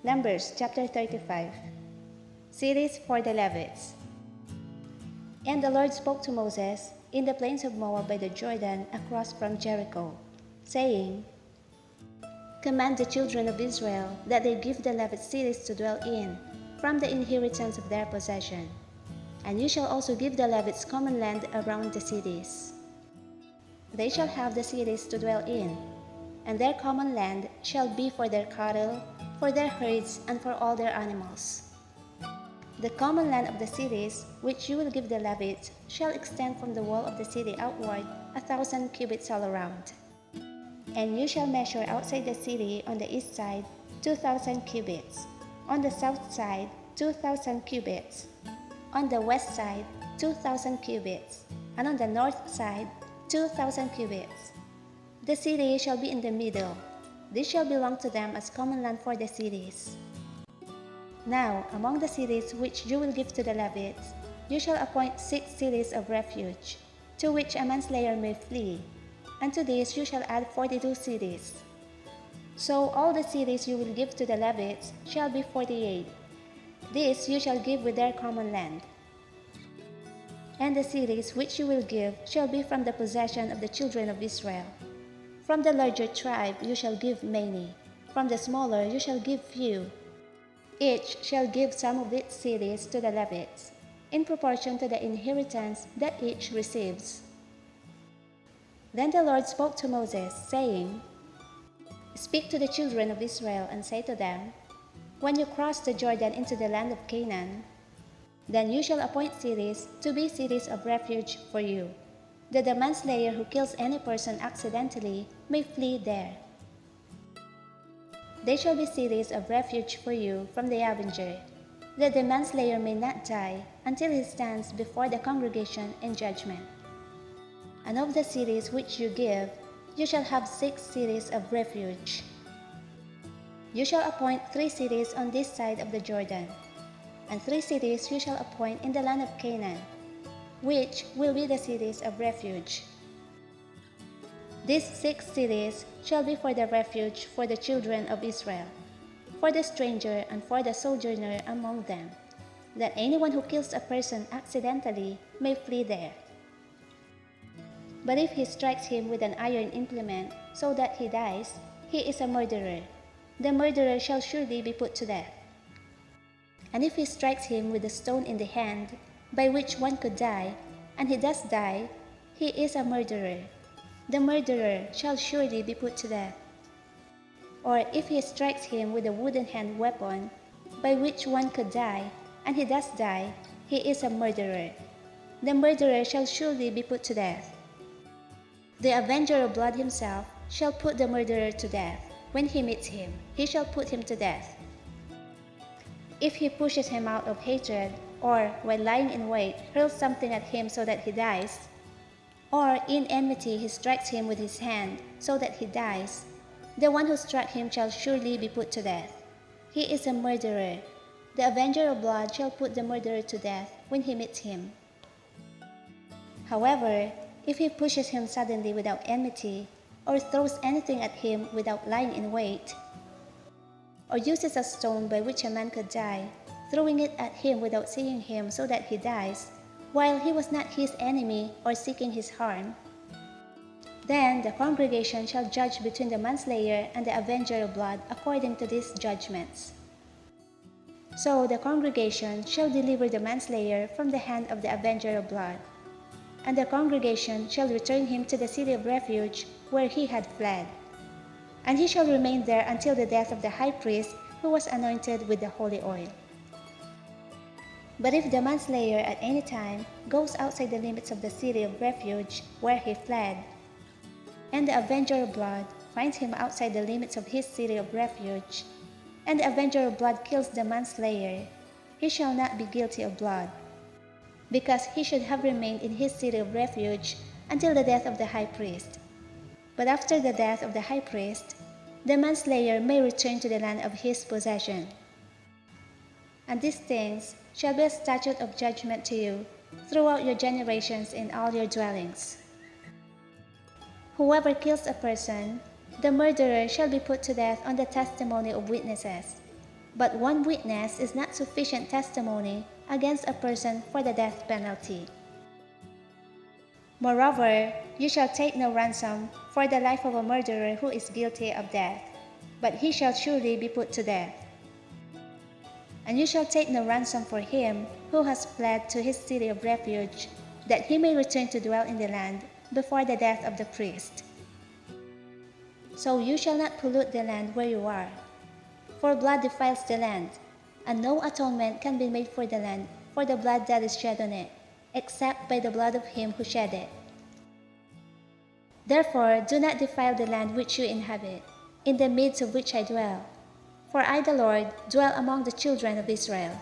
Numbers chapter 35. Cities for the Levites. And the Lord spoke to Moses in the plains of Moab by the Jordan across from Jericho, saying, Command the children of Israel that they give the Levite cities to dwell in, from the inheritance of their possession. And you shall also give the Levites common land around the cities. They shall have the cities to dwell in, and their common land shall be for their cattle, for their herds, and for all their animals. The common land of the cities, which you will give the Levites, shall extend from the wall of the city outward 1,000 cubits all around. And you shall measure outside the city on the east side 2,000 cubits, on the south side 2,000 cubits, on the west side 2,000 cubits, and on the north side 2,000 cubits. The city shall be in the middle. This shall belong to them as common land for the cities. Now, among the cities which you will give to the Levites, you shall appoint 6 cities of refuge, to which a manslayer may flee, and to these you shall add 42 cities. So all the cities you will give to the Levites shall be 48. These you shall give with their common land. And the cities which you will give shall be from the possession of the children of Israel. From the larger tribe you shall give many, from the smaller you shall give few. Each shall give some of its cities to the Levites, in proportion to the inheritance that each receives. Then the Lord spoke to Moses, saying, Speak to the children of Israel and say to them, When you cross the Jordan into the land of Canaan, then you shall appoint cities to be cities of refuge for you, that the manslayer who kills any person accidentally may flee there. They shall be cities of refuge for you from the avenger, that the manslayer may not die until he stands before the congregation in judgment. And of the cities which you give, you shall have 6 cities of refuge. You shall appoint 3 cities on this side of the Jordan, and 3 cities you shall appoint in the land of Canaan, which will be the cities of refuge. These 6 cities shall be for the refuge for the children of Israel, for the stranger and for the sojourner among them, that anyone who kills a person accidentally may flee there. But if he strikes him with an iron implement so that he dies, he is a murderer. The murderer shall surely be put to death. And if he strikes him with a stone in the hand, by which one could die, and he does die, he is a murderer. The murderer shall surely be put to death. Or if he strikes him with a wooden hand weapon, by which one could die, and he does die, he is a murderer. The murderer shall surely be put to death. The avenger of blood himself shall put the murderer to death. When he meets him, he shall put him to death. If he pushes him out of hatred, or while lying in wait hurls something at him so that he dies, or in enmity he strikes him with his hand so that he dies, the one who struck him shall surely be put to death. He is a murderer. The avenger of blood shall put the murderer to death when he meets him. However, if he pushes him suddenly without enmity, or throws anything at him without lying in wait, or uses a stone by which a man could die, throwing it at him without seeing him so that he dies, while he was not his enemy or seeking his harm, then the congregation shall judge between the manslayer and the avenger of blood according to these judgments. So the congregation shall deliver the manslayer from the hand of the avenger of blood, and the congregation shall return him to the city of refuge where he had fled. And he shall remain there until the death of the high priest who was anointed with the holy oil. But if the manslayer at any time goes outside the limits of the city of refuge where he fled, and the avenger of blood finds him outside the limits of his city of refuge, and the avenger of blood kills the manslayer, he shall not be guilty of blood, because he should have remained in his city of refuge until the death of the high priest. But after the death of the high priest, the manslayer may return to the land of his possession. And these things shall be a statute of judgment to you throughout your generations in all your dwellings. Whoever kills a person, the murderer shall be put to death on the testimony of witnesses. But one witness is not sufficient testimony against a person for the death penalty. Moreover, you shall take no ransom for the life of a murderer who is guilty of death, but he shall surely be put to death. And you shall take no ransom for him who has fled to his city of refuge, that he may return to dwell in the land before the death of the priest. So you shall not pollute the land where you are, for blood defiles the land, and no atonement can be made for the land for the blood that is shed on it, except by the blood of him who shed it. Therefore do not defile the land which you inhabit, in the midst of which I dwell. For I, the Lord, dwell among the children of Israel.